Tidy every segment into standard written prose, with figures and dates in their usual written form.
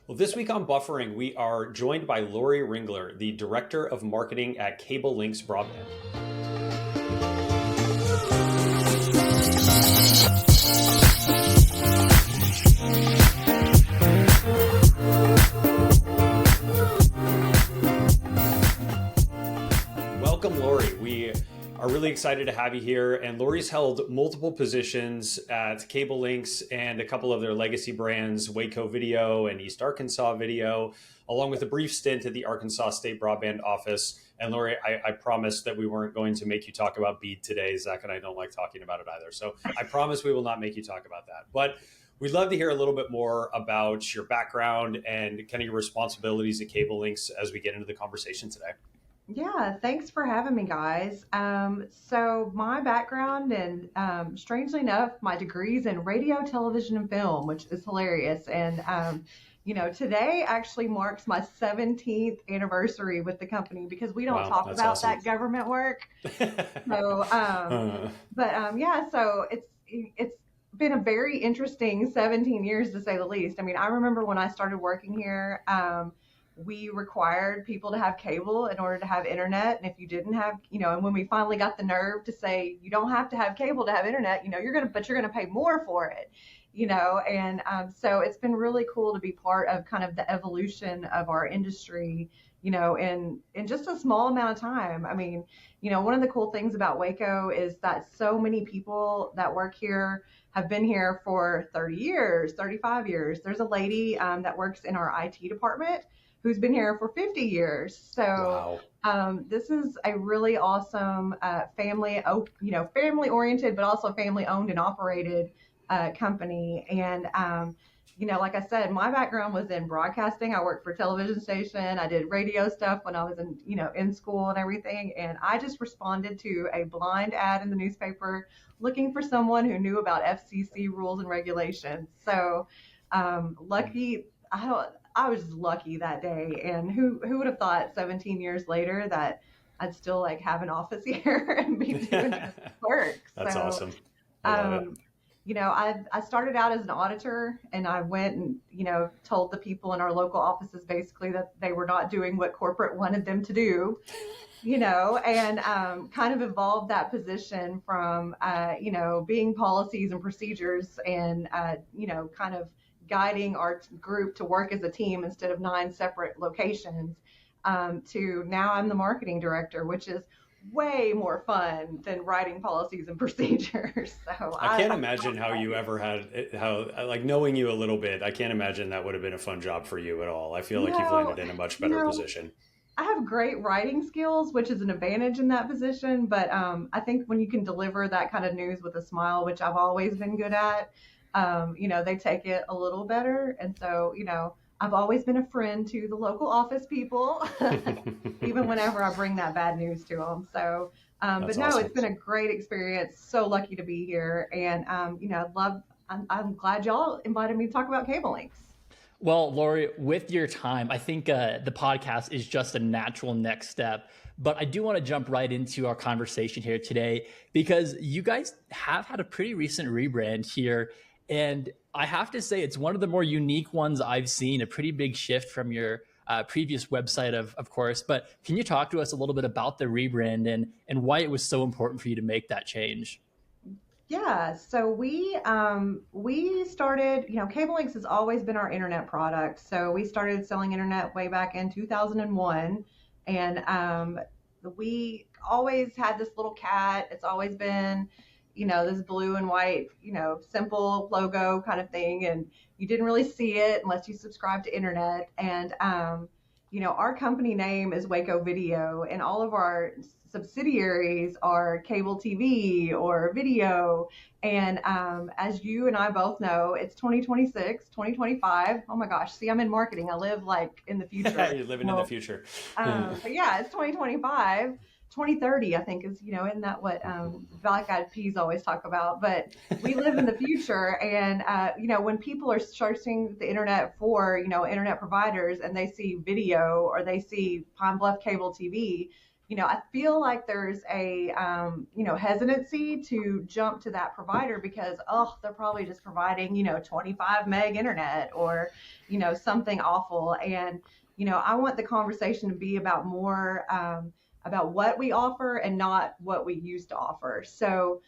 Well, this week on Buffering, we are joined by Laurie Ringler, the Director of Marketing at Cablelynx Broadband. Welcome, Laurie. We are really excited to have you here. And Laurie's held multiple positions at Cablelynx and a couple of their legacy brands, Waco Video and East Arkansas Video, along with a brief stint at the Arkansas State Broadband Office. And Laurie, I promised that we weren't going to make you talk about BEAD today. Zach and I don't like talking about it either. So I promise we will not make you talk about that. But we'd love to hear a little bit more about your background and kind of your responsibilities at Cablelynx as we get into the conversation today. Yeah, thanks for having me, guys. So my background and strangely enough, my degree's in radio, television, and film, which is hilarious. And today actually marks my 17th anniversary with the company because we don't talk about awesome. That government work. So, so it's been a very interesting 17 years to say the least. I mean, I remember when I started working here. We required people to have cable in order to have internet. And if you didn't have, and when we finally got the nerve to say, you don't have to have cable to have internet, you're going to pay more for it, so it's been really cool to be part of kind of the evolution of our industry, in just a small amount of time. I mean, one of the cool things about Waco is that so many people that work here have been here for 30 years, 35 years. There's a lady that works in our IT department who's been here for 50 years. So wow. This is a really awesome family oriented, but also family owned and operated company. And, like I said, my background was in broadcasting. I worked for a television station. I did radio stuff when I was in school and everything. And I just responded to a blind ad in the newspaper looking for someone who knew about FCC rules and regulations. So I was lucky that day, and who would have thought 17 years later that I'd still have an office here and be doing this work. That's awesome. I started out as an auditor, and I went and told the people in our local offices basically that they were not doing what corporate wanted them to do, and kind of evolved that position from being policies and procedures and kind of guiding our group to work as a team instead of 9 separate locations, to now I'm the marketing director, which is way more fun than writing policies and procedures. So I can't imagine how you ever had knowing you a little bit. I can't imagine that would have been a fun job for you at all. I feel like you've landed in a much better position. I have great writing skills, which is an advantage in that position. But I think when you can deliver that kind of news with a smile, which I've always been good at, they take it a little better. And so, I've always been a friend to the local office people, even whenever I bring that bad news to them. So, but no, awesome. It's been a great experience. So lucky to be here. And, I'm glad y'all invited me to talk about Cablelynx. Well, Laurie, with your time, I think the podcast is just a natural next step. But I do want to jump right into our conversation here today because you guys have had a pretty recent rebrand here. And I have to say, it's one of the more unique ones I've seen, a pretty big shift from your previous website, of course. But can you talk to us a little bit about the rebrand and why it was so important for you to make that change? Yeah, so we started, Cablelynx has always been our internet product. So we started selling internet way back in 2001. And we always had this little cat. It's always been this blue and white, simple logo kind of thing. And you didn't really see it unless you subscribed to internet. And, our company name is Waco Video, and all of our subsidiaries are cable TV or video. And as you and I both know, it's 2026, 2025. Oh my gosh. See, I'm in marketing. I live in the future. You're living in the future. But yeah, it's 2025. 2030, I think, is, isn't that what Black Eyed Peas always talk about? But we live in the future. And, when people are searching the internet for, internet providers and they see video or they see Pine Bluff Cable TV, I feel like there's a, hesitancy to jump to that provider because, oh, they're probably just providing, 25 meg internet or, something awful. And, I want the conversation to be about more, about what we offer and not what we used to offer. So,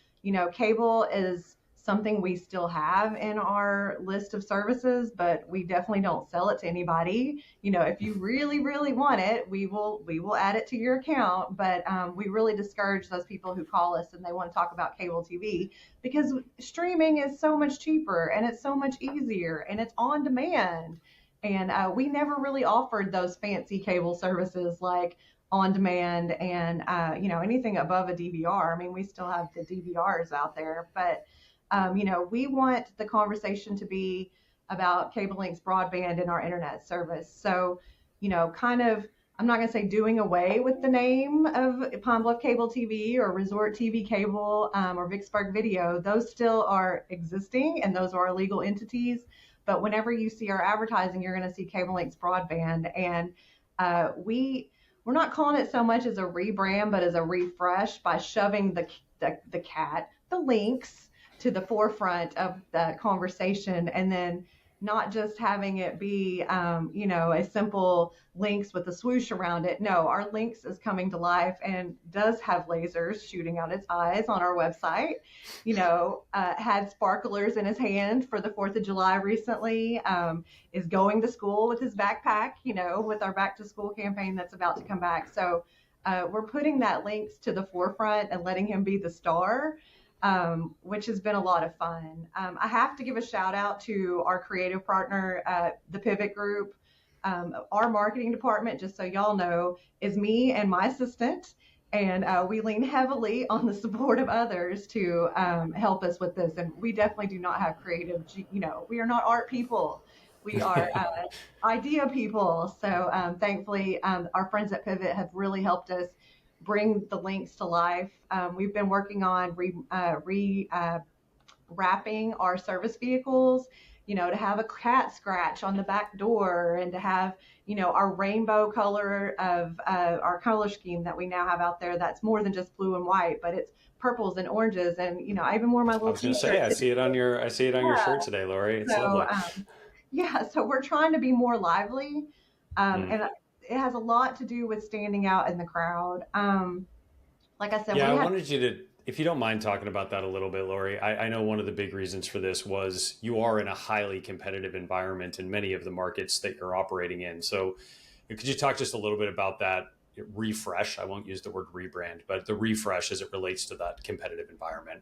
cable is something we still have in our list of services, but we definitely don't sell it to anybody. If you really, really want it, we will add it to your account. But we really discourage those people who call us and they want to talk about cable TV because streaming is so much cheaper and it's so much easier and it's on demand. And we never really offered those fancy cable services like on demand and anything above a DVR. I mean, we still have the DVRs out there, but we want the conversation to be about Cablelynx broadband and our internet service. So, kind of, I'm not going to say doing away with the name of Pine Bluff Cable TV or Resort TV Cable or Vicksburg Video. Those still are existing and those are our legal entities. But whenever you see our advertising, you're going to see Cablelynx broadband. And we're not calling it so much as a rebrand, but as a refresh by shoving the links to the forefront of the conversation, and then not just having it be, a simple links with a swoosh around it. No, our links is coming to life and does have lasers shooting out its eyes on our website. Had sparklers in his hand for the 4th of July recently, is going to school with his backpack, with our back to school campaign that's about to come back. So we're putting that links to the forefront and letting him be the star. Which has been a lot of fun. I have to give a shout out to our creative partner, the Pivot Group. Our marketing department, just so y'all know, is me and my assistant. And we lean heavily on the support of others to help us with this. And we definitely do not have creative, we are not art people. We are idea people. So thankfully, our friends at Pivot have really helped us bring the links to life. We've been working on wrapping our service vehicles, to have a cat scratch on the back door and to have, our rainbow color of our color scheme that we now have out there. That's more than just blue and white, but it's purples and oranges. And, I even wore my little I was going to say, I see it on your shirt today, Laurie. It's lovely. So we're trying to be more lively. And it has a lot to do with standing out in the crowd. Like I said, I wanted you to, if you don't mind talking about that a little bit, Laurie. I know one of the big reasons for this was you are in a highly competitive environment in many of the markets that you're operating in. So could you talk just a little bit about that refresh? I won't use the word rebrand, but the refresh as it relates to that competitive environment.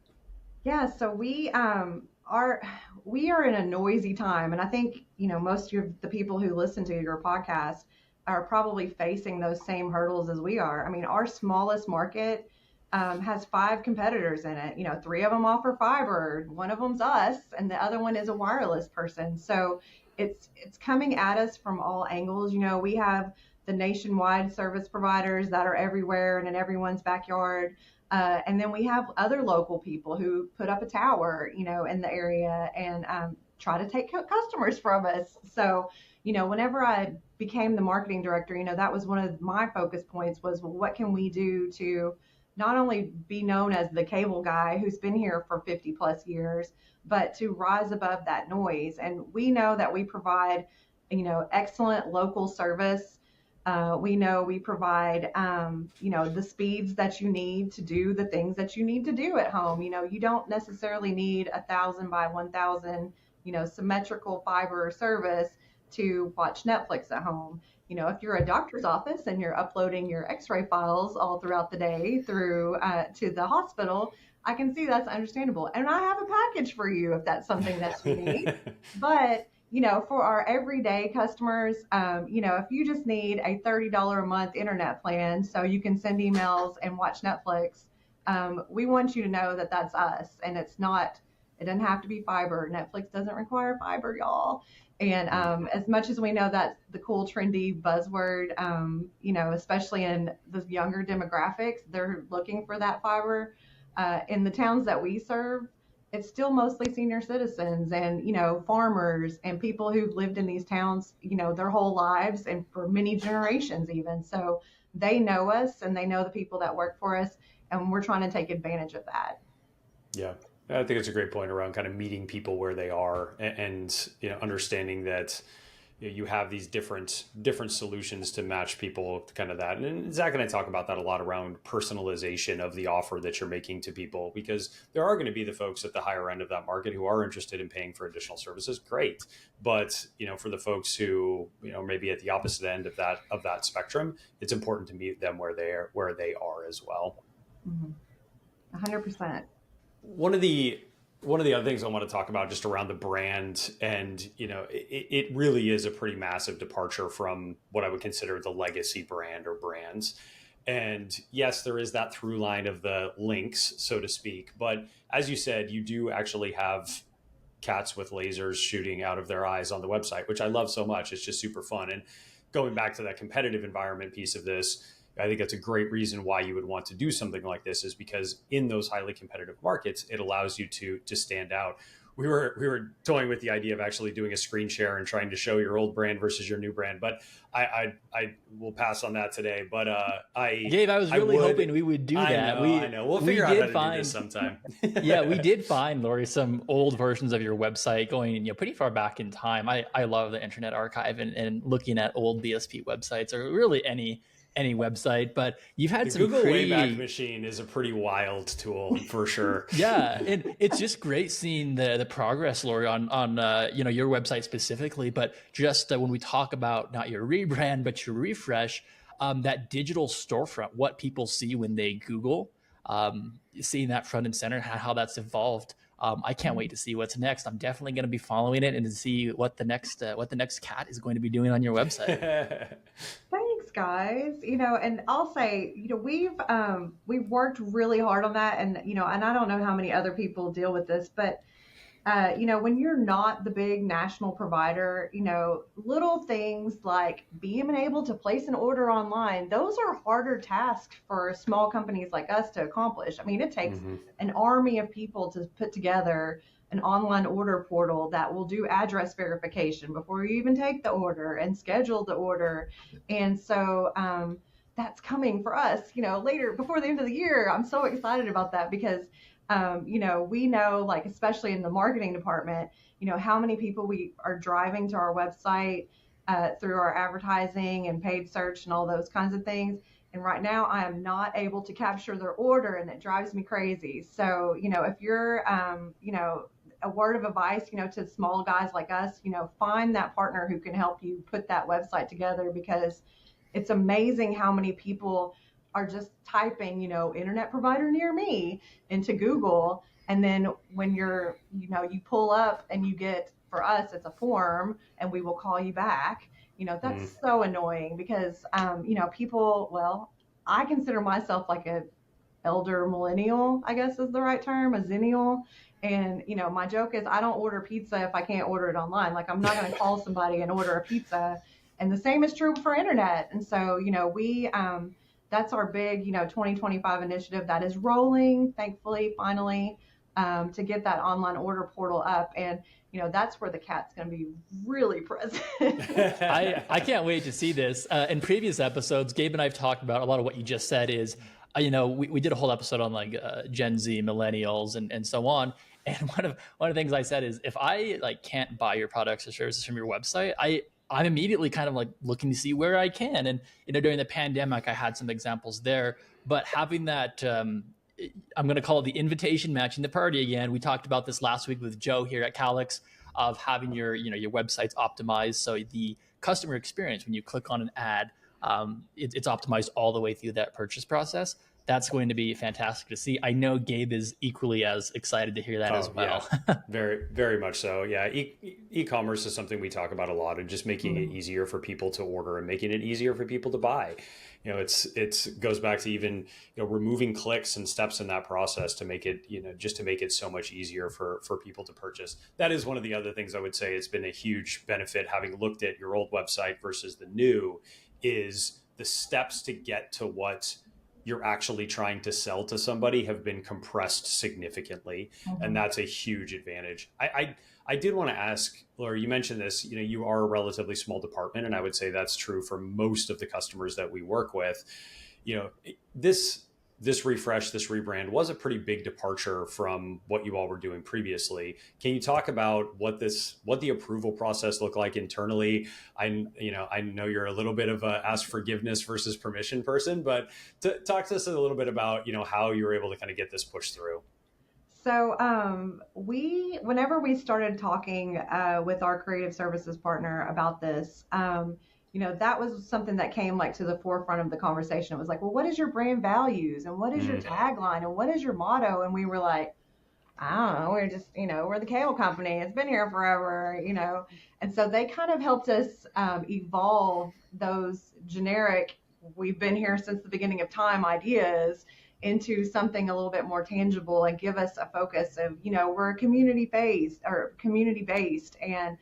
Yeah, so we are in a noisy time. And I think, most of the people who listen to your podcast are probably facing those same hurdles as we are. I mean, our smallest market has 5 competitors in it. 3 of them offer fiber, one of them's us, and the other one is a wireless person. So it's coming at us from all angles. We have the nationwide service providers that are everywhere and in everyone's backyard. And then we have other local people who put up a tower, in the area and try to take customers from us. So, whenever I became the marketing director, that was one of my focus points was, well, what can we do to not only be known as the cable guy who's been here for 50 plus years, but to rise above that noise. And we know that we provide, excellent local service. We know we provide, the speeds that you need to do the things that you need to do at home. You don't necessarily need 1,000 by 1,000, symmetrical fiber service to watch Netflix at home. If you're a doctor's office and you're uploading your x-ray files all throughout the day through to the hospital, I can see that's understandable. And I have a package for you if that's something that you need. But, for our everyday customers, if you just need a $30 a month internet plan so you can send emails and watch Netflix, we want you to know that that's us. And it doesn't have to be fiber. Netflix doesn't require fiber, y'all. And as much as we know that's the cool, trendy buzzword, especially in the younger demographics, they're looking for that fiber. In the towns that we serve, it's still mostly senior citizens and, farmers and people who've lived in these towns, their whole lives and for many generations even. So they know us and they know the people that work for us, and we're trying to take advantage of that. Yeah. I think it's a great point around kind of meeting people where they are and understanding that you have these different solutions to match people to kind of that. And Zach and I talk about that a lot around personalization of the offer that you're making to people, because there are going to be the folks at the higher end of that market who are interested in paying for additional services. Great. But, for the folks who, maybe at the opposite end of that spectrum, it's important to meet them where they are as well. 100%. One of the other things I want to talk about just around the brand, and it really is a pretty massive departure from what I would consider the legacy brand or brands. And yes, there is that through line of the links, so to speak. But as you said, you do actually have cats with lasers shooting out of their eyes on the website, which I love so much. It's just super fun. And going back to that competitive environment piece of this, I think that's a great reason why you would want to do something like this, is because in those highly competitive markets, it allows you to stand out. We were toying with the idea of actually doing a screen share and trying to show your old brand versus your new brand, but I will pass on that today. But Gabe, I was really hoping we would do that. I know. We'll figure out how to do this sometime. Yeah, we did find, Laurie, some old versions of your website going pretty far back in time. I love the Internet Archive and looking at old BSP websites, or really any website, but you've had some Google Wayback Machine is a pretty wild tool for sure. Yeah, and it's just great seeing the progress, Laurie, on your website specifically, but just when we talk about not your rebrand but your refresh, that digital storefront, what people see when they Google, seeing that front and center, how that's evolved. I can't wait to see what's next. I'm definitely going to be following it and to see what the next cat is going to be doing on your website. Thanks, guys. And I'll say, we've worked really hard on that, and and I don't know how many other people deal with this, but when you're not the big national provider, little things like being able to place an order online, those are harder tasks for small companies like us to accomplish. I mean, it takes an army of people to put together an online order portal that will do address verification before you even take the order and schedule the order. And so that's coming for us, later before the end of the year. I'm so excited about that because we know, like, especially in the marketing department, how many people we are driving to our website through our advertising and paid search and all those kinds of things. And right now I am not able to capture their order, and it drives me crazy. So, if you're, a word of advice, to small guys like us, find that partner who can help you put that website together, because it's amazing how many people are just typing, internet provider near me into Google. And then when you pull up and you get, for us, it's a form, and we will call you back. That's so annoying because, people, well, I consider myself like a elder millennial, I guess is the right term, a zennial. And, my joke is I don't order pizza if I can't order it online. Like, I'm not going to call somebody and order a pizza. And the same is true for internet. And so, we, that's our big, 2025 initiative that is rolling, thankfully, finally, to get that online order portal up. And, that's where the cat's going to be really present. I can't wait to see this. In previous episodes, Gabe and I have talked about a lot of what you just said is, we did a whole episode on like Gen Z, millennials, and so on. And one of the things I said is, if I can't buy your products or services from your website, I'm immediately kind of like looking to see where I can. And, during the pandemic, I had some examples there, but having that, I'm going to call it the invitation matching the party again. We talked about this last week with Joe here at Cablelynx, of having your websites optimized. So the customer experience, when you click on an ad, it's optimized all the way through that purchase process. That's going to be fantastic to see. I know Gabe is equally as excited to hear that as well. Yeah. Very, very much so. Yeah. E-commerce is something we talk about a lot, and just making it easier for people to order and making it easier for people to buy. It's goes back to even, removing clicks and steps in that process to make it, just to make it so much easier for people to purchase. That is one of the other things I would say it's been a huge benefit, having looked at your old website versus the new, is the steps to get to what you're actually trying to sell to somebody have been compressed significantly. And Mhm. that's a huge advantage. I did want to ask, Laura, you mentioned this, you are a relatively small department, and I would say that's true for most of the customers that we work with. You know, this refresh, this rebrand was a pretty big departure from what you all were doing previously. Can you talk about what the approval process looked like internally? I know you're a little bit of a ask forgiveness versus permission person, but talk to us a little bit about, how you were able to kind of get this pushed through. So, whenever we started talking with our creative services partner about this, that was something that came like to the forefront of the conversation. It was like, well, what is your brand values and what is your Mm, tagline and what is your motto? And we were like, I don't know. We're just, we're the cable company. It's been here forever. And so they kind of helped us evolve those generic, we've been here since the beginning of time ideas into something a little bit more tangible and give us a focus of, we're community based and,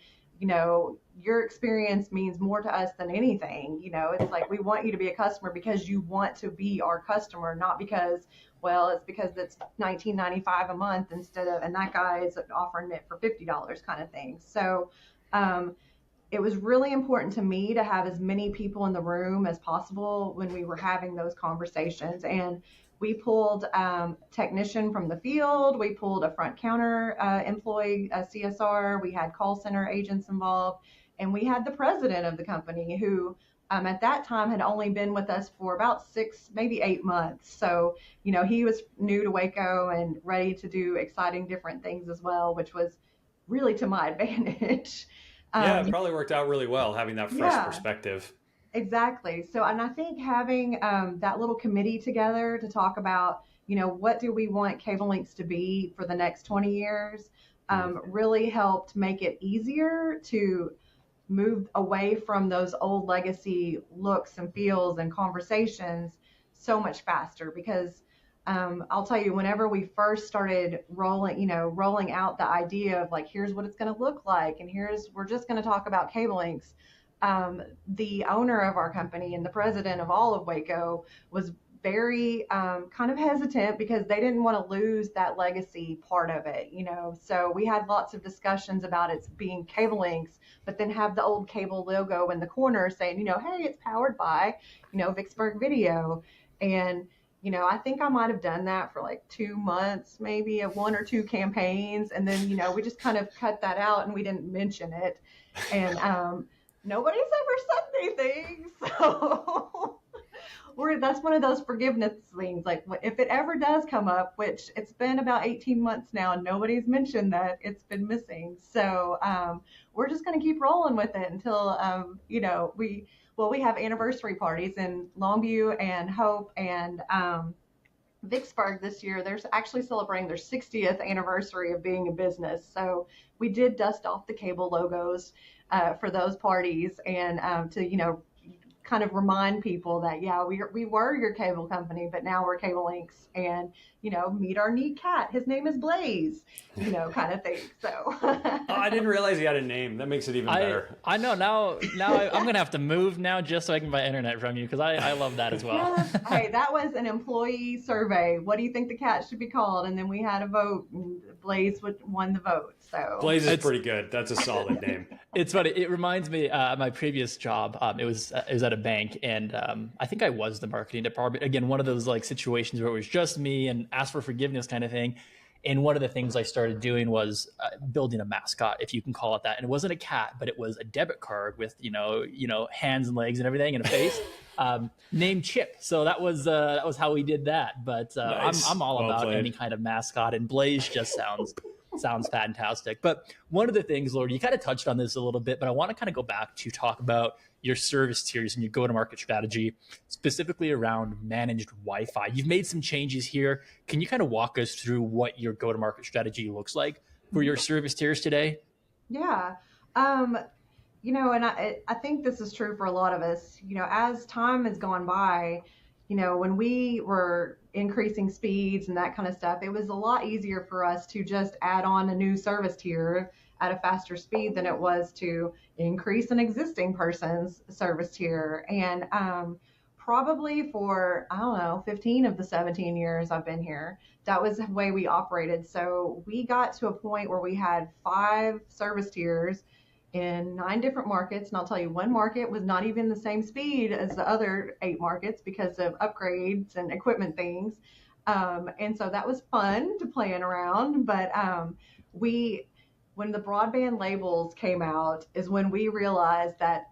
your experience means more to us than anything. It's like we want you to be a customer because you want to be our customer, not because, well, it's because it's $19.95 a month and that guy is offering it for $50 kind of thing. So it was really important to me to have as many people in the room as possible when we were having those conversations. And we pulled technician from the field. We pulled a front counter employee, a CSR. We had call center agents involved. And we had the president of the company who at that time had only been with us for about 6, maybe 8 months. So, he was new to Waco and ready to do exciting different things as well, which was really to my advantage. yeah, Um, it probably worked out really well having that fresh yeah, perspective. exactly. So, and I think having that little committee together to talk about, what do we want Cablelynx to be for the next 20 years, Mm, really helped make it easier to move away from those old legacy looks and feels and conversations so much faster. Because I'll tell you, whenever we first started rolling out the idea of like, here's what it's going to look like, and we're just going to talk about Cablelynx. The owner of our company and the president of all of Waco was very kind of hesitant because they didn't want to lose that legacy part of it. So we had lots of discussions about it being Cablelynx, but then have the old cable logo in the corner saying, hey, it's powered by, Vicksburg Video. And I think I might have done that for like 2 months, maybe 1 or 2 campaigns. And then, we just kind of cut that out and we didn't mention it. And nobody's ever said anything. So that's one of those forgiveness things. Like if it ever does come up, which it's been about 18 months now and nobody's mentioned that it's been missing. So we're just going to keep rolling with it until, we have anniversary parties in Longview and Hope and Vicksburg this year. They're actually celebrating their 60th anniversary of being a business. So we did dust off the cable logos for those parties and to, kind of remind people that, yeah, we were your cable company, but now we're Cablelynx and, meet our neat cat. His name is Blaze, kind of thing. So Oh, I didn't realize he had a name. That makes it even better. I know I'm gonna have to move now just so I can buy internet from you because I love that as well. yes. Hey, that was an employee survey. What do you think the cat should be called? And then we had a vote and Blaze won the vote. So Blaze is pretty good. That's a solid name. It's funny. It reminds me my previous job. It was at a bank, and I think I was the marketing department. Again, one of those like situations where it was just me and ask for forgiveness kind of thing. And one of the things I started doing was building a mascot, if you can call it that. And it wasn't a cat, but it was a debit card with hands and legs and everything and a face, named Chip. So that was how we did that. But Nice. I'm all Well about played. any kind of mascot, and Blaze just sounds fantastic. But one of the things, Lord, you kind of touched on this a little bit, but I want to kind of go back to talk about your service tiers and your go-to-market strategy, specifically around managed Wi-Fi. You've made some changes here. Can you kind of walk us through what your go-to-market strategy looks like for your service tiers today? yeah. And I think this is true for a lot of us, as time has gone by, when we were increasing speeds and that kind of stuff, it was a lot easier for us to just add on a new service tier at a faster speed than it was to increase an existing person's service tier. And probably for, I don't know, 15 of the 17 years I've been here, that was the way we operated. So we got to a point where we had 5 service tiers in 9 different markets. And I'll tell you, one market was not even the same speed as the other 8 markets because of upgrades and equipment things. And so that was fun to playing around. But when the broadband labels came out is when we realized that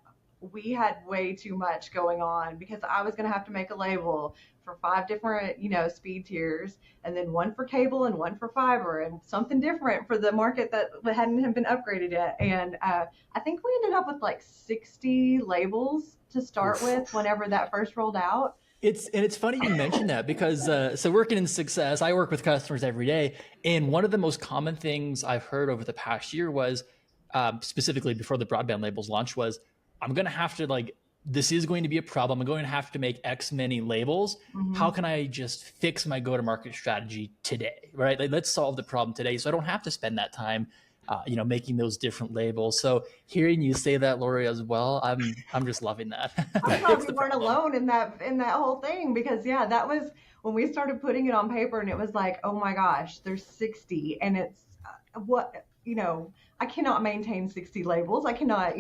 we had way too much going on, because I was going to have to make a label for 5 different, speed tiers, and then one for cable and one for fiber, and something different for the market that hadn't been upgraded yet. And I think we ended up with like 60 labels to start with whenever that first rolled out. It's funny you mentioned that, because so working in success, I work with customers every day, and one of the most common things I've heard over the past year was, specifically before the broadband labels launch, was I'm going to have to this is going to be a problem. I'm going to have to make X many labels. Mm-hmm. How can I just fix my go-to-market strategy today, right? Let's solve the problem today, so I don't have to spend that time making those different labels. So hearing you say that, Laurie, as well, I'm just loving that. I'm glad we weren't alone in that whole thing, because that was when we started putting it on paper, and it was like, oh my gosh, there's 60, and it's I cannot maintain 60 labels. I cannot,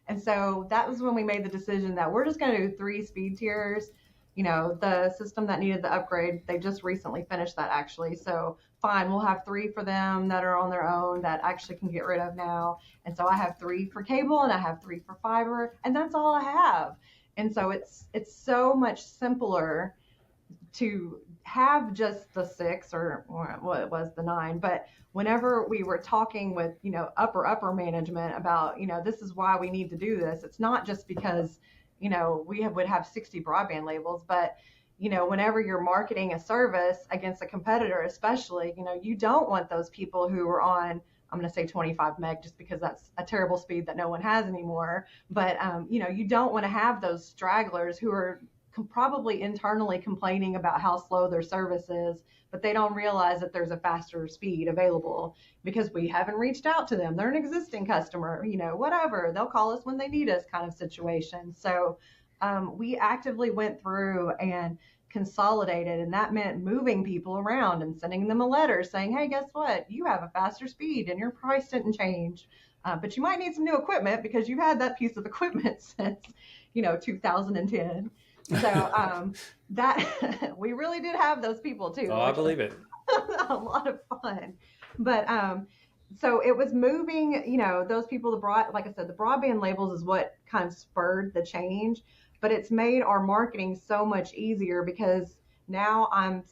and so that was when we made the decision that we're just going to do 3 speed tiers. The system that needed the upgrade, they just recently finished that actually. So fine, we'll have 3 for them that are on their own that actually can get rid of now. And so I have 3 for cable and I have 3 for fiber, and that's all I have. And so it's so much simpler to have just the 6 or what it was, the 9. But whenever we were talking with, upper management about, this is why we need to do this, it's not just because, we would have 60 broadband labels, but, whenever you're marketing a service against a competitor, especially, you don't want those people who are on, I'm going to say 25 meg just because that's a terrible speed that no one has anymore. But, you don't want to have those stragglers who are probably internally complaining about how slow their service is, but they don't realize that there's a faster speed available because we haven't reached out to them. They're an existing customer, whatever. They'll call us when they need us kind of situation. So we actively went through and consolidated, and that meant moving people around and sending them a letter saying, hey, guess what? You have a faster speed and your price didn't change, but you might need some new equipment because you've had that piece of equipment since, 2010. So that we really did have those people too. Oh, I believe it. A lot of fun. But so it was moving, those people, like I said, the broadband labels is what kind of spurred the change, but it's made our marketing so much easier because now I'm,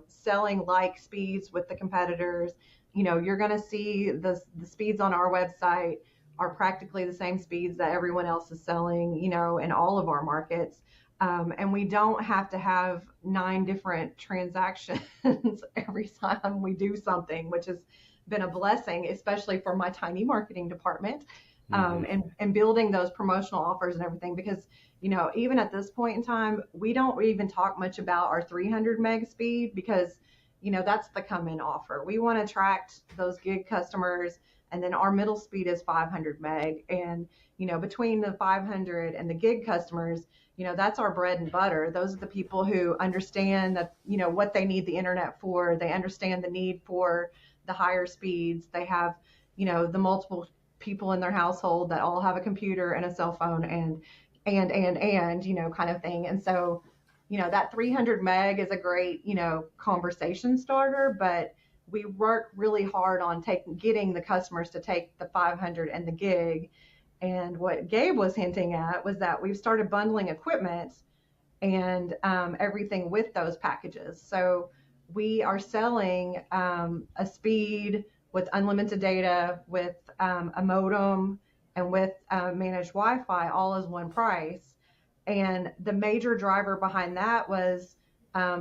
selling like speeds with the competitors. You're going to see the speeds on our website are practically the same speeds that everyone else is selling, in all of our markets. And we don't have to have 9 different transactions every time we do something, which has been a blessing, especially for my tiny marketing department, and building those promotional offers and everything. Because, even at this point in time, we don't even talk much about our 300 meg speed because, that's the come-in offer. We want to attract those gig customers, and then our middle speed is 500 meg. And, between the 500 and the gig customers, that's our bread and butter. Those are the people who understand that, what they need the internet for. They understand the need for the higher speeds. They have, the multiple people in their household that all have a computer and a cell phone and, kind of thing. And so, that 300 meg is a great, conversation starter, but we work really hard on getting the customers to take the 500 and the gig. And what Gabe was hinting at was that we've started bundling equipment and everything with those packages. So we are selling a speed with unlimited data, with a modem, and with managed Wi-Fi, all as one price. And the major driver behind that was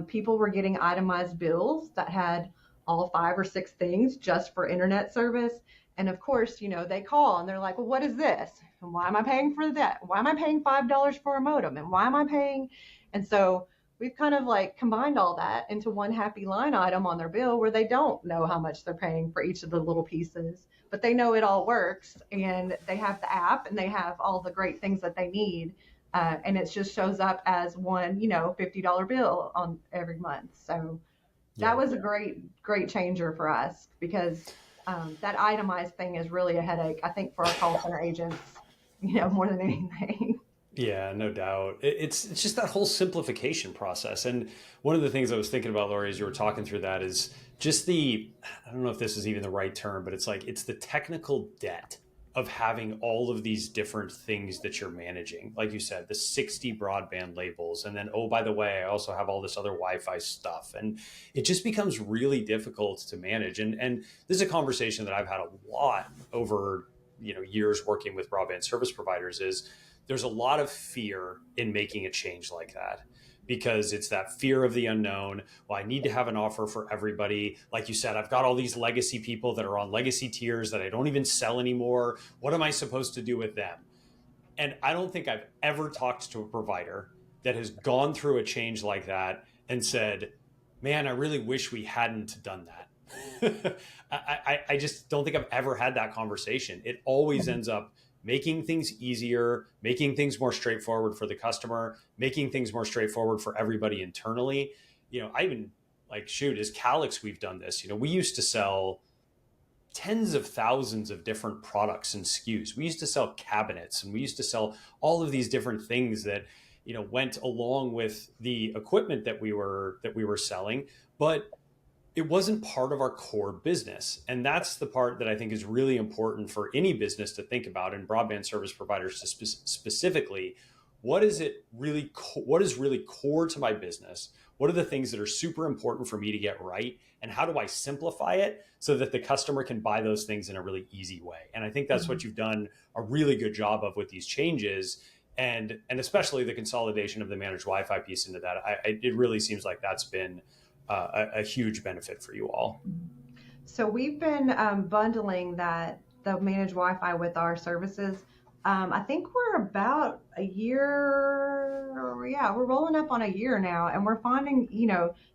people were getting itemized bills that had all 5 or 6 things just for internet service. And of course, they call and they're like, well, what is this? And why am I paying for that? Why am I paying $5 for a modem? And why am I paying? And so we've kind of combined all that into one happy line item on their bill where they don't know how much they're paying for each of the little pieces, but they know it all works, and they have the app and they have all the great things that they need And it just shows up as one, $50 bill on every month. So that was a great changer for us because that itemized thing is really a headache, I think, for our call center agents, more than anything. Yeah, no doubt. It's just that whole simplification process. And one of the things I was thinking about, Laurie, as you were talking through that is just I don't know if this is even the right term, but it's the technical debt of having all of these different things that you're managing. Like you said, the 60 broadband labels. And then, oh, by the way, I also have all this other Wi-Fi stuff. And it just becomes really difficult to manage. And this is a conversation that I've had a lot over, years working with broadband service providers is there's a lot of fear in making a change like that because it's that fear of the unknown. Well, I need to have an offer for everybody. Like you said, I've got all these legacy people that are on legacy tiers that I don't even sell anymore. What am I supposed to do with them? And I don't think I've ever talked to a provider that has gone through a change like that and said, man, I really wish we hadn't done that. I just don't think I've ever had that conversation. It always ends up making things easier, making things more straightforward for the customer, making things more straightforward for everybody internally. I even as Cablelynx, we've done this. We used to sell tens of thousands of different products and SKUs. We used to sell cabinets and we used to sell all of these different things that, went along with the equipment that we were selling, but it wasn't part of our core business. And that's the part that I think is really important for any business to think about, and broadband service providers specifically. What is really core to my business? What are the things that are super important for me to get right? And how do I simplify it so that the customer can buy those things in a really easy way? And I think that's what you've done a really good job of with these changes. And especially the consolidation of the managed Wi-Fi piece into that. It really seems like that's been a huge benefit for you all. So we've been bundling the managed Wi-Fi with our services. I think we're about a year. Yeah, we're rolling up on a year now, and we're finding,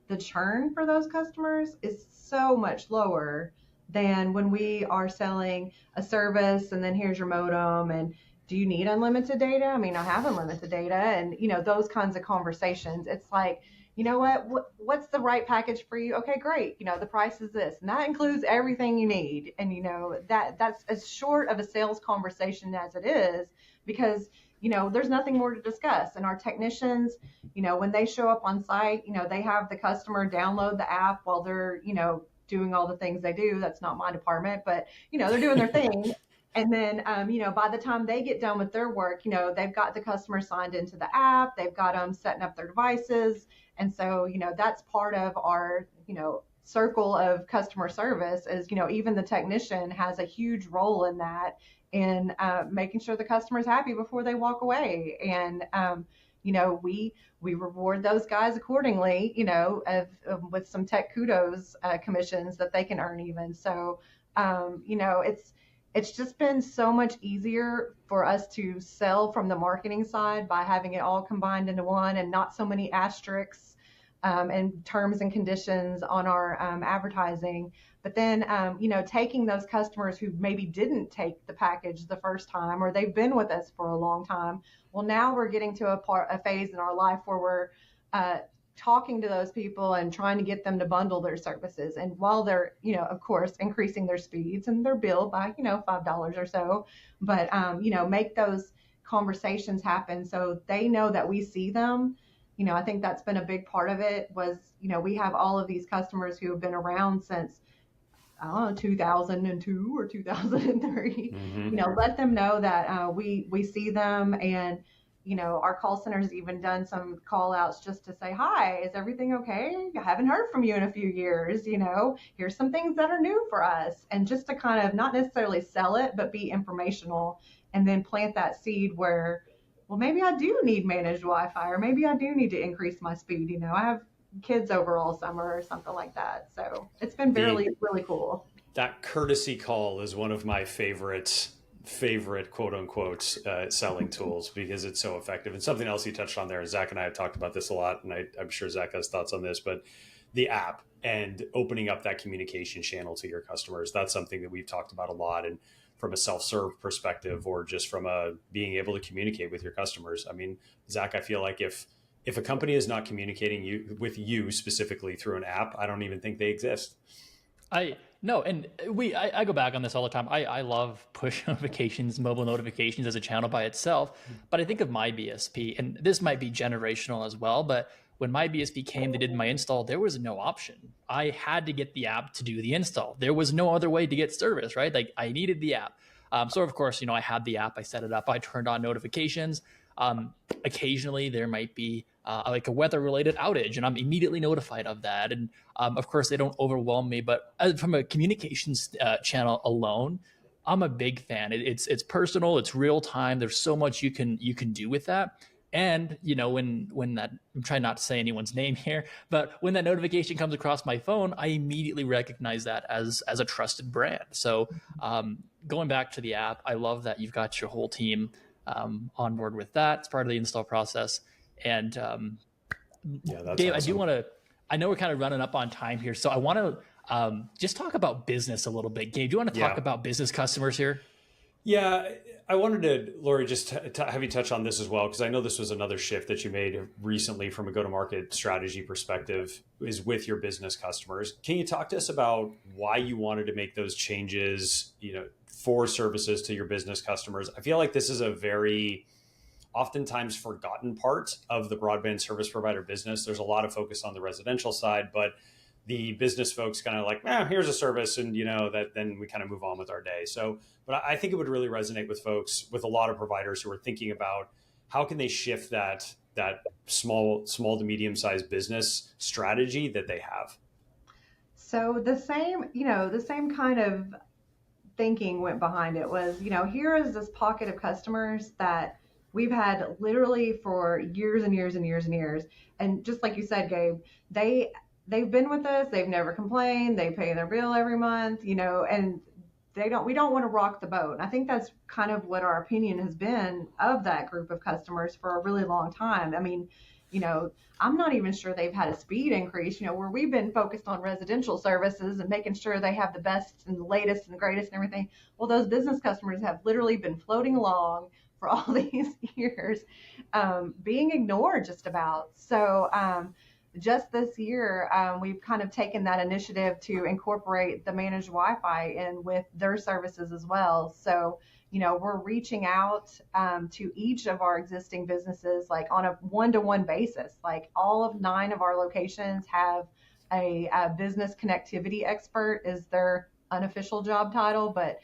the churn for those customers is so much lower than when we are selling a service and then here's your modem and do you need unlimited data? I mean, I have unlimited data, and those kinds of conversations. It's like, what's the right package for you? Okay, great. The price is this, and that includes everything you need. And that's as short of a sales conversation as it is, because there's nothing more to discuss. And our technicians, when they show up on site, they have the customer download the app while they're doing all the things they do. That's not my department, but they're doing their thing. And then, by the time they get done with their work, they've got the customer signed into the app, they've got them setting up their devices. And so, that's part of our, circle of customer service is, even the technician has a huge role in that, in making sure the customer's happy before they walk away. And, we reward those guys accordingly, with some tech kudos commissions that they can earn even. So, it's just been so much easier for us to sell from the marketing side by having it all combined into one and not so many asterisks and terms and conditions on our advertising. But then, taking those customers who maybe didn't take the package the first time, or they've been with us for a long time. Well, now we're getting to a phase in our life where we're talking to those people and trying to get them to bundle their services. And while they're, of course, increasing their speeds and their bill by, $5 or so, but, make those conversations happen so they know that we see them. I think that's been a big part of it was, we have all of these customers who have been around since, I don't know, 2002 or 2003, let them know that we see them. And our call center's even done some call outs just to say, hi, is everything okay? I haven't heard from you in a few years. Here's some things that are new for us. And just to kind of not necessarily sell it, but be informational, and then plant that seed where, well, maybe I do need managed Wi-Fi, or maybe I do need to increase my speed. I have kids over all summer or something like that. So it's been really cool. That courtesy call is one of my favorite quote unquote selling tools because it's so effective. And something else you touched on there, Zach and I have talked about this a lot, and I'm sure Zach has thoughts on this, but the app and opening up that communication channel to your customers, that's something that we've talked about a lot. And from a self-serve perspective or just from a being able to communicate with your customers. I mean, Zach, I feel like if a company is not communicating with you specifically through an app, I don't even think they exist. I no, and I go back on this all the time. I love push notifications, mobile notifications as a channel by itself, but I think of my BSP, and this might be generational as well, but when my BSP came, they did my install, there was no option. I had to get the app to do the install. There was no other way to get service, right? Like I needed the app. So of course, I had the app, I set it up, I turned on notifications. Occasionally there might be like a weather related outage and I'm immediately notified of that. And of course they don't overwhelm me, but from a communications channel alone, I'm a big fan. It's personal, it's real time. There's so much you can do with that. And when that, I'm trying not to say anyone's name here, but when that notification comes across my phone, I immediately recognize that as a trusted brand. So going back to the app, I love that you've got your whole team on board with that. It's part of the install process. And Dave, awesome. I know we're kind of running up on time here, so I want to just talk about business a little bit. Gabe, do you want to talk about business customers here? Yeah, I wanted to, Laurie, just have you touch on this as well, because I know this was another shift that you made recently from a go-to-market strategy perspective is with your business customers. Can you talk to us about why you wanted to make those changes, for services to your business customers? I feel like this is a very oftentimes forgotten part of the broadband service provider business. There's a lot of focus on the residential side, but the business folks kind of like, here's a service, and that then we kind of move on with our day. So, but I think it would really resonate with folks, with a lot of providers who are thinking about how can they shift that small to medium sized business strategy that they have. So the same kind of thinking went behind it was, here is this pocket of customers that we've had literally for years and years and years and years. And just like you said, Gabe, they've been with us. They've never complained. They pay their bill every month, and we don't want to rock the boat. And I think that's kind of what our opinion has been of that group of customers for a really long time. I mean, I'm not even sure they've had a speed increase, where we've been focused on residential services and making sure they have the best and the latest and the greatest and everything. Well, those business customers have literally been floating along for all these years, being ignored just about. So, just this year, we've kind of taken that initiative to incorporate the managed Wi-Fi in with their services as well. So, we're reaching out to each of our existing businesses, like on a one-to-one basis. Like all of 9 of our locations have a business connectivity expert is their unofficial job title, but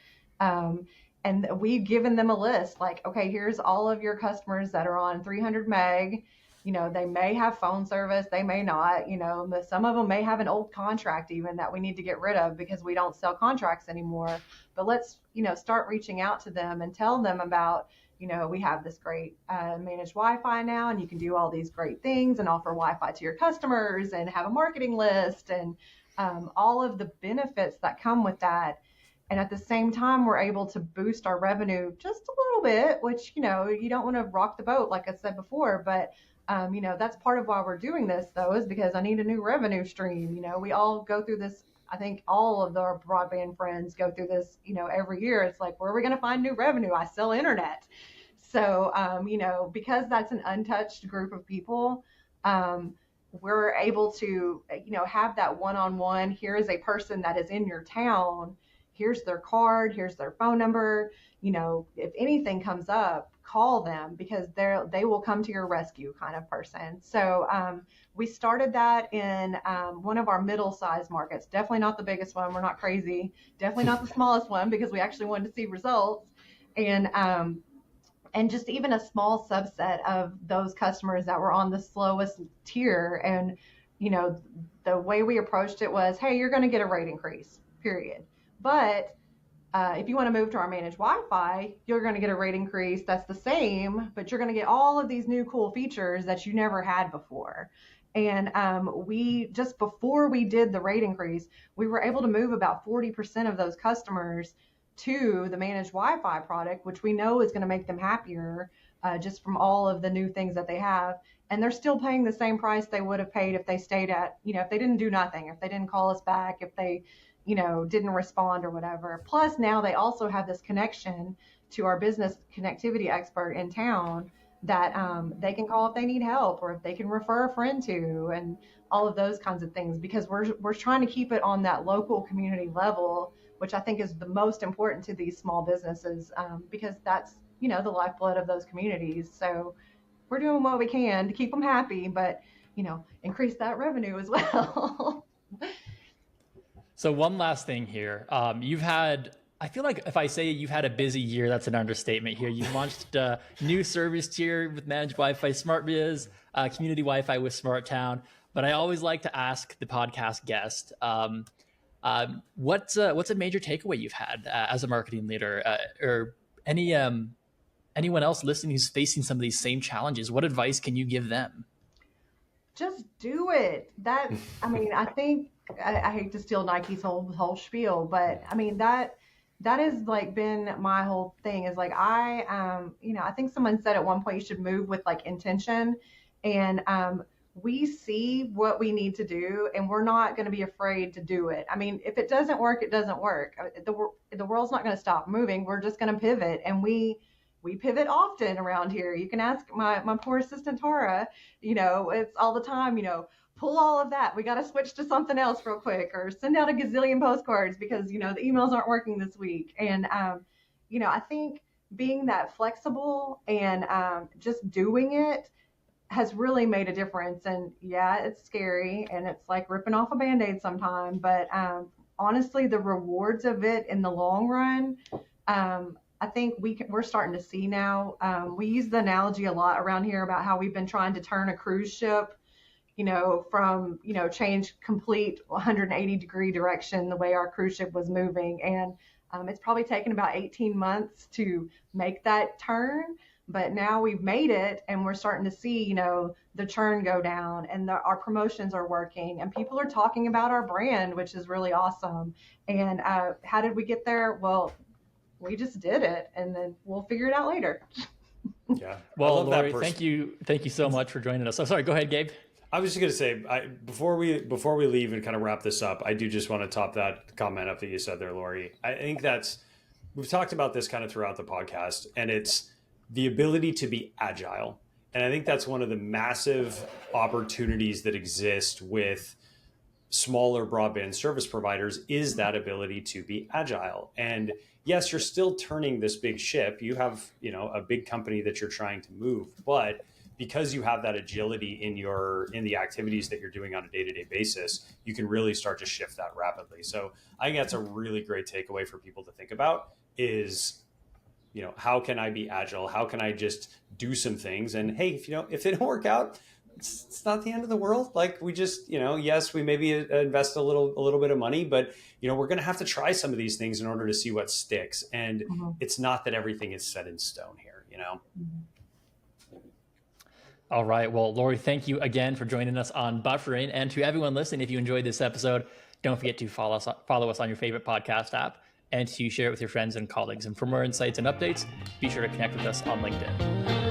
and we've given them a list like, okay, here's all of your customers that are on 300 meg. They may have phone service, they may not, some of them may have an old contract even that we need to get rid of because we don't sell contracts anymore. But let's, start reaching out to them and tell them about, we have this great managed Wi-Fi now, and you can do all these great things and offer Wi-Fi to your customers and have a marketing list and all of the benefits that come with that. And at the same time, we're able to boost our revenue just a little bit, which, you don't want to rock the boat, like I said before, but that's part of why we're doing this, though, is because I need a new revenue stream. We all go through this. I think all of our broadband friends go through this, every year. It's like, where are we going to find new revenue? I sell internet. So, because that's an untouched group of people, we're able to, have that one-on-one. Here is a person that is in your town. Here's their card. Here's their phone number. If anything comes up, call them because they will come to your rescue kind of person. So we started that in one of our middle-sized markets. Definitely not the biggest one. We're not crazy. Definitely not the smallest one because we actually wanted to see results. And just even a small subset of those customers that were on the slowest tier. And, the way we approached it was, hey, you're going to get a rate increase, period. But if you want to move to our managed Wi-Fi, you're going to get a rate increase that's the same, but you're going to get all of these new cool features that you never had before. And we just before we did the rate increase, we were able to move about 40% of those customers to the managed Wi-Fi product, which we know is going to make them happier just from all of the new things that they have. And they're still paying the same price they would have paid if they stayed at, if they didn't do nothing, if they didn't call us back, if they didn't respond or whatever. Plus now they also have this connection to our business connectivity expert in town that they can call if they need help or if they can refer a friend to, and all of those kinds of things, because we're trying to keep it on that local community level, which I think is the most important to these small businesses, because that's, the lifeblood of those communities. So we're doing what we can to keep them happy, but, increase that revenue as well. So one last thing here. I feel like if I say you've had a busy year, that's an understatement here. You've launched a new service tier with Managed Wi-Fi SmartBiz, Community Wi-Fi with SmartTown. But I always like to ask the podcast guest, what's a major takeaway you've had as a marketing leader, or anyone else listening who's facing some of these same challenges? What advice can you give them? Just do it. I think I hate to steal Nike's whole spiel, but that has like been my whole thing, is like, I think someone said at one point you should move with like intention, and we see what we need to do and we're not going to be afraid to do it. If it doesn't work, it doesn't work. The world's not going to stop moving. We're just going to pivot, and we pivot often around here. You can ask my poor assistant Tara, it's all the time, pull all of that. We got to switch to something else real quick, or send out a gazillion postcards because, the emails aren't working this week. And, I think being that flexible and just doing it has really made a difference. And yeah, it's scary and it's like ripping off a Band-Aid sometime, but honestly, the rewards of it in the long run, I think we're starting to see now. We use the analogy a lot around here about how we've been trying to turn a cruise ship, from, change complete 180-degree direction the way our cruise ship was moving. And it's probably taken about 18 months to make that turn. But now we've made it, and we're starting to see, the churn go down, and our promotions are working, and people are talking about our brand, which is really awesome. And how did we get there? Well, we just did it, and then we'll figure it out later. Yeah. Well, Laurie, thank you so much for joining us. Oh, sorry, go ahead, Gabe. I was just going to say, before we leave and kind of wrap this up, I do just want to top that comment up that you said there, Laurie. I think we've talked about this kind of throughout the podcast, and it's the ability to be agile. And I think that's one of the massive opportunities that exist with smaller broadband service providers, is that ability to be agile. And yes, you're still turning this big ship. You have, a big company that you're trying to move, but because you have that agility in the activities that you're doing on a day-to-day basis, you can really start to shift that rapidly. So I think that's a really great takeaway for people to think about is, how can I be agile? How can I just do some things? And hey, if they don't work out, it's not the end of the world. Like, we just, yes, we maybe invest a little bit of money, but we're going to have to try some of these things in order to see what sticks. And it's not that everything is set in stone here, All right. Well, Laurie, thank you again for joining us on Buffering. And to everyone listening, if you enjoyed this episode, don't forget to follow us on your favorite podcast app, and to share it with your friends and colleagues. And for more insights and updates, be sure to connect with us on LinkedIn.